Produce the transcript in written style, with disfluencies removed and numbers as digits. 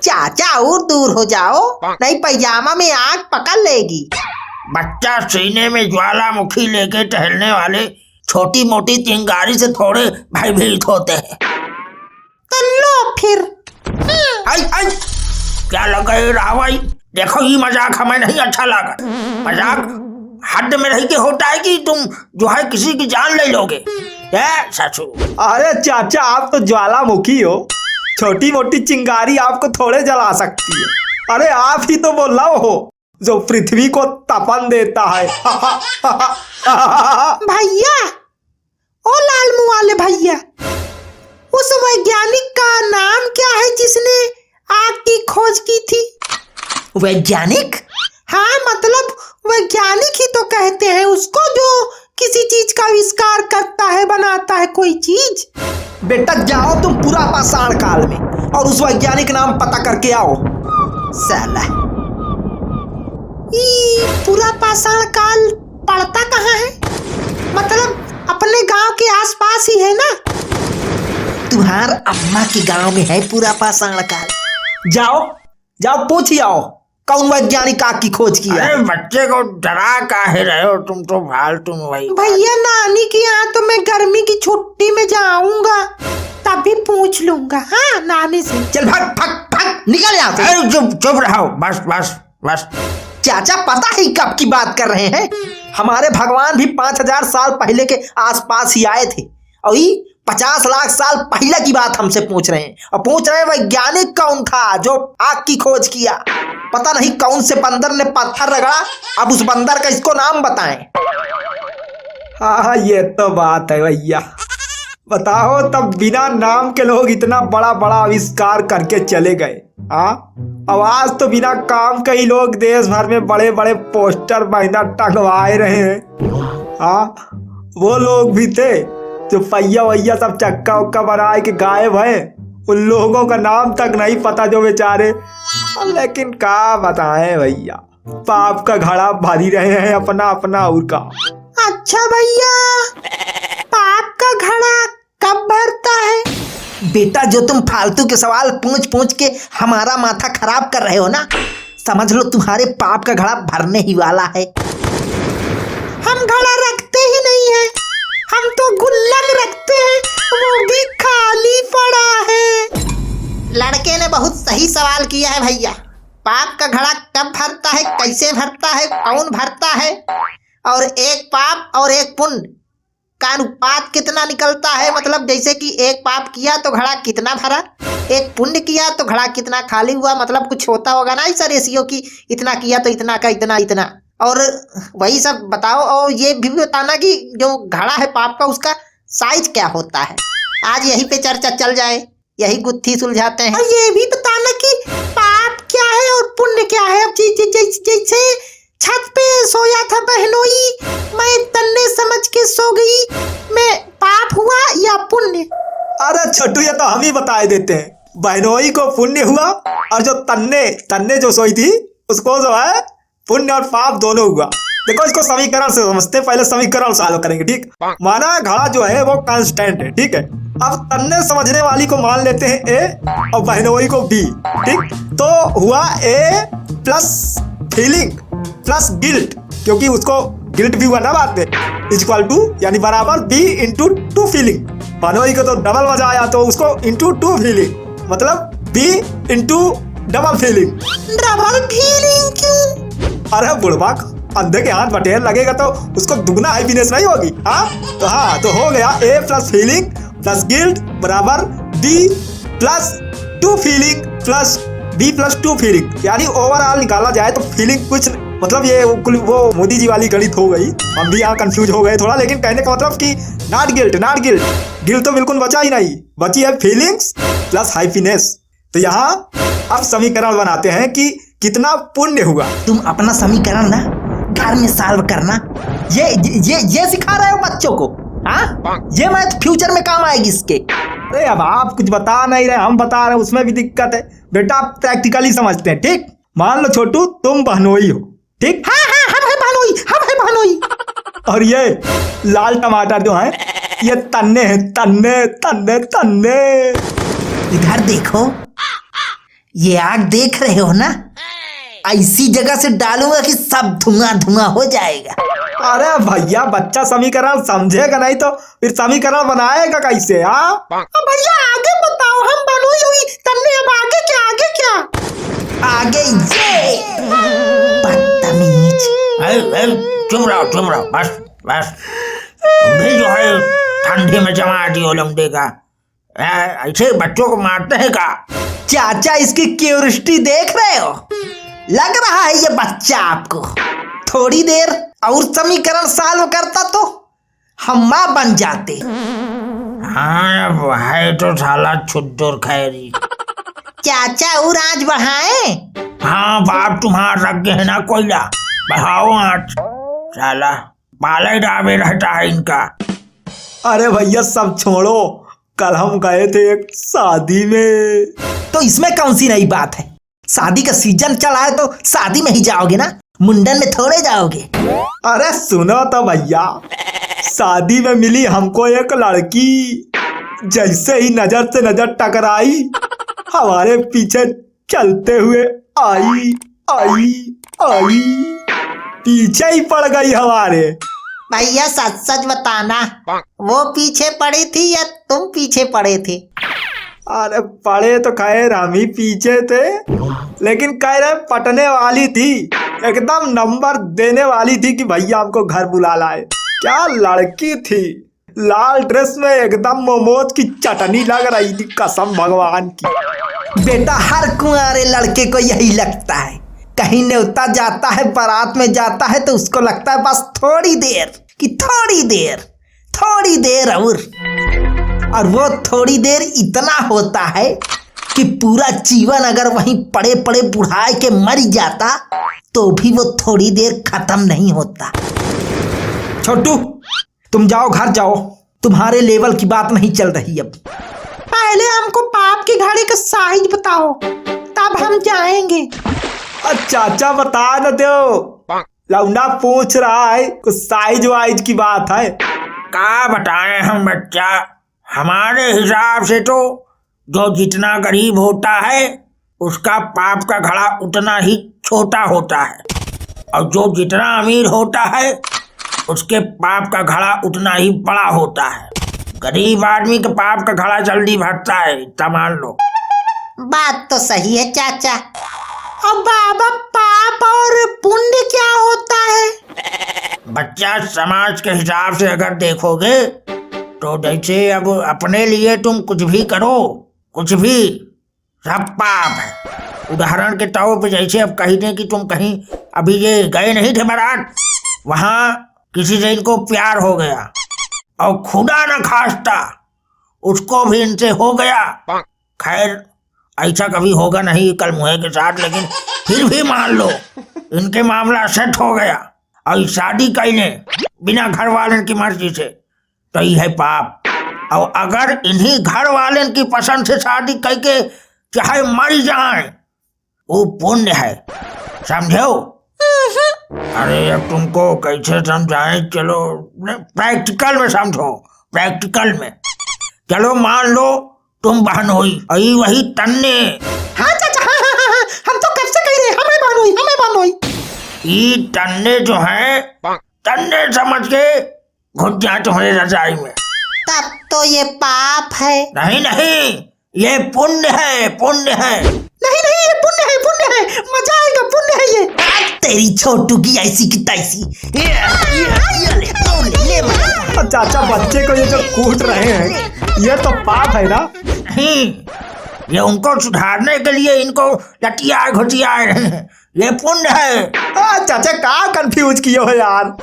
चाचा और दूर हो जाओ, नहीं पैजामा में आग पकड़ लेगी। बच्चा सीने में ज्वालामुखी लेके टहलने वाले छोटी मोटी चिंगारी से थोड़े भयभीत होते हैं। तो लो फिर। आई आई क्या लगा रावई, देखो ये मजाक हमें नहीं अच्छा लगा। मजाक हद में रह के होता है कि तुम जो है किसी की जान ले लोगे। ससु अरे चाचा आप तो ज्वालामुखी हो, छोटी मोटी चिंगारी आपको थोड़े जला सकती है। अरे आप ही तो वो लव हो जो पृथ्वी को तपन देता है। भैया, ओ लाल मुंह वाले भैया, उस वैज्ञानिक का नाम क्या है जिसने आग की खोज की थी? वैज्ञानिक? हाँ, मतलब वैज्ञानिक ही तो कहते हैं उसको जो किसी चीज का आविष्कार करता है, बनाता है कोई चीज। बेटा जाओ तुम पूरा पाषाण काल में और उस वैज्ञानिक नाम पता करके आओ। साला पूरा पाषाण काल पड़ता कहाँ है? मतलब अपने गांव के आसपास ही है ना? तुम्हार अम्मा के गांव में है पूरा पाषाण काल। जाओ जाओ पूछ ही आओ कौन वैज्ञानिक आग की खोज की है। अरे बच्चे को डरा काहे रहे हो तुम, तो फालतू में वही। भैया नानी के यहाँ तो मैं गर्मी की छुट्टी में जाऊंगा, तभी पूछ लूंगा। हाँ नानी से। चल भाग भाग भाग निकल यहाँ से। अरे चुप चुप रहो, बस बस बस। चाचा पता है कब की बात कर रहे हैं? हमारे भगवान भी 5000 साल पहले के आसपास ही आए थे और ये 50 लाख साल पहले की बात हमसे पूछ रहे हैं। और पूछ रहे हैं वैज्ञानिक कौन था जो आग की खोज किया। पता नहीं कौन से बंदर ने पत्थर रगड़ा, अब उस बंदर का इसको नाम बताएं। हाँ ये तो बात है भैया। बताओ तब बिना नाम के लोग इतना बड़ा बड़ा आविष्कार करके चले गए। हाँ अब आज तो बिना काम के ही लोग देश भर में बड़े बड़े पोस्टर महीना टंगवाए रहे हैं। हाँ वो लोग भी थे जो पहिया वैया सब चक्का उक्का बनाए के गायब है। उन लोगों का नाम तक नहीं पता जो बेचारे। लेकिन क्या बताएं भैया, पाप का घड़ा भरी रहे हैं अपना अपना और का। अच्छा भैया, पाप का घड़ा कब भरता है? बेटा जो तुम फालतू के सवाल पूछ पूछ के हमारा माथा खराब कर रहे हो ना, समझ लो तुम्हारे पाप का घड़ा भरने ही वाला है। हम घड़ा रखते ही नहीं है, हम तो गुल्लक रखते हैं, वो भी खाली पड़ा है। लड़के ने बहुत सही सवाल किया है भैया। पाप का घड़ा कब भरता है, कैसे भरता है, कौन भरता है, और एक पाप और एक पुण्य का अनुपात कितना निकलता है? मतलब जैसे कि एक पाप किया तो घड़ा कितना भरा, एक पुण्य किया तो घड़ा कितना खाली हुआ, मतलब कुछ होता होगा ना ऐसा रेशियो की इतना किया तो इतना का इतना इतना, और वही सब बताओ। और ये भी बताना कि जो घड़ा है पाप का उसका साइज क्या होता है। आज यही पे चर्चा चल जाए, यही गुत्थी सुलझाते हैं। और ये भी बताना कि पाप क्या है और पुण्य क्या है। अब जैसे छत पे सोया था बहनोई, मैं तन्ने समझ के सो गई, मैं पाप हुआ या पुण्य? अरे छोटू ये तो हम ही बताए देते हैं। बहनोई को पुण्य हुआ और जो तन्ने जो सोई थी उसको जो है पुण्य और पाप दोनों हुआ। देखो इसको समीकरण से समझते, पहले समीकरण सॉल्व करेंगे। ठीक, माना घड़ा जो है वो कांस्टेंट है। ठीक है, अब तन्ने समझने वाली को मान लेते हैं ए और बहनोई को बी। ठीक, तो हुआ ए प्लस फीलिंग प्लस गिल्ट, क्योंकि उसको गिल्ट भी हुआ ना बात में, इक्वल टू यानी बराबर बी इंटू टू फीलिंग। बहनोई को तो डबल मजा आया तो उसको इंटू टू फीलिंग, मतलब B into double feeling. Double feeling क्यों? अरे बुढ़वा अंधे के हाथ बटेर लगेगा तो उसको दुगना हैप्पीनेस नहीं होगी। हाँ तो हो गया A plus feeling plus guilt बराबर B plus two feeling plus B plus two feeling. यानी ओवरऑल निकाला जाए तो फीलिंग कुछ मतलब ये वो मोदी जी वाली गणित हो गई। हम भी यहाँ कंफ्यूज हो गए थोड़ा, लेकिन कहने का मतलब कि नॉट गिल्ट तो बिल्कुल बचा ही नहीं, बची है फीलिंग्स प्लस हैप्पीनेस। तो यहाँ अब समीकरण बनाते हैं कि कितना पुण्य हुआ। तुम अपना समीकरण ना घर में सॉल्व करना, ये सिखा रहे हो बच्चों को। हाँ ये मैथ फ्यूचर में काम आएगी इसके। अरे अब आप कुछ बता नहीं रहे, हम बता रहे हैं, उसमें भी दिक्कत है बेटा। आप प्रैक्टिकली समझते हैं। ठीक, मान लो छोटू तुम बहनोई हो। ठीक, हाँ हम है बहनोई। और ये लाल टमाटर जो है ये तन्ने हैं, तन्ने। इधर देखो, ये आग देख रहे हो ना, ऐसी जगह से डालूंगा कि सब धुआं धुआं हो जाएगा। अरे भैया बच्चा समीकरण समझेगा नहीं तो फिर समीकरण बनाएगा कैसे? हाँ अब भैया आगे बताओ, हम बनोई हुई तन्ने, अब आगे क्या आगे क्या? आगे ये बदतमीज। चुप रहो बस बस। तुम भी जो है ठंडी में जमा दियो लौंडे का। ऐसे बच्चों को मारते हैं का? चाचा इसकी क्यूरियोसिटी देख रहे हो? लग रहा है ये बच्चा आपको। थोड़ी देर और समीकरण सॉल्व करता तो हम माँ बन जाते। हाँ अब है तो साला छुद्दुर खैरी। चाचा और आँच बढ़ाए? हाँ बाप तुम्हारा रख है ना कोयला, बढ़ाओ आँच। साला पाला ही डाबे रहता है इनका। अरे भैया सब छोड़ो, कल हम गए थे एक शादी में। तो इसमें कौन सी नई बात है? शादी का सीजन चला है तो शादी में ही जाओगे ना, मुंडन में थोड़े जाओगे। अरे सुनो तो भैया, शादी में मिली हमको एक लड़की। जैसे ही नजर से नजर टकराई, हमारे पीछे चलते हुए आई आई आई, पीछे ही पड़ गई हमारे। भैया सच सच बताना, वो पीछे पड़ी थी या तुम पीछे पड़े थे? अरे पड़े तो खैर हम ही पीछे थे, लेकिन कह रहे पटने वाली थी, एकदम नंबर देने वाली थी कि भैया हमको घर बुला लाए। क्या लड़की थी, लाल ड्रेस में एकदम मोमोज की चटनी लग रही थी, कसम भगवान की। बेटा हर कुंवारे लड़के को यही लगता है, कहीं न्योता जाता है, बारात में जाता है तो उसको लगता है बस थोड़ी देर कि थोड़ी देर और वो थोड़ी देर इतना होता है कि पूरा जीवन अगर वहीं पड़े पड़े बुढ़ाए के मर जाता तो भी वो थोड़ी देर खत्म नहीं होता। छोटू तुम जाओ, घर जाओ, तुम्हारे लेवल की बात नहीं चल रही अब। पहले हमको पाप की घड़ी का साइज बताओ, तब हम जाएंगे। चाचा बता न दो, लौंडा पूछ रहा है, कुछ साइज वाइज की बात है। क्या बताएं हम बच्चा, हमारे हिसाब से तो जो जितना गरीब होता है उसका पाप का घड़ा उतना ही छोटा होता है, और जो जितना अमीर होता है उसके पाप का घड़ा उतना ही बड़ा होता है। गरीब आदमी के पाप का घड़ा जल्दी भरता है, इतना मान लो। बात तो सही है चाचा। अब बाबा पाप और पुण्य क्या होता है? बच्चा समाज के हिसाब से अगर देखोगे तो जैसे अब अपने लिए तुम कुछ भी करो, कुछ भी, सब पाप है। उदाहरण के तौर पे जैसे अब कही दें कि तुम कहीं अभी ये गए नहीं थे बारात, वहां किसी से इनको प्यार हो गया और खुदा न खास्ता उसको भी इनसे हो गया। खैर ऐसा कभी होगा नहीं कल मुहे के साथ, लेकिन फिर भी मान लो इनके मामला सेट हो गया और शादी कैले बिना घर वाले की मर्जी से, तो ये है पाप। और अगर इन्हीं घर वाले की पसंद से शादी करके चाहे मर जाए, वो पुण्य है, समझो? अरे अब तुमको कैसे समझाएं, चलो प्रैक्टिकल में समझो, प्रैक्टिकल में। चलो मान लो तुम बहन हुई, वही तन्ने। हाँ चाचा, हाँ, हम तो कब से कह रहे हमें बनोई। ये तन्ने जो है, तन्ने समझ के घुट जाए तुम्हारे रजाई में। तब तो ये पाप है। नहीं, ये पुण्य है, पुण्य है। नहीं ये पुण्य है, मजा आएगा, पुण्य है ये। तेरी छोटू की ऐसी की तैसी। चाचा बच्चे को ये जो कूट रहे हैं ये तो पाप है ना? नहीं, ये उनको सुधारने के लिए इनको लटिया घुटिया रहे हैं, ये पुण्य है। चाचा कहाँ कंफ्यूज किए हो यार?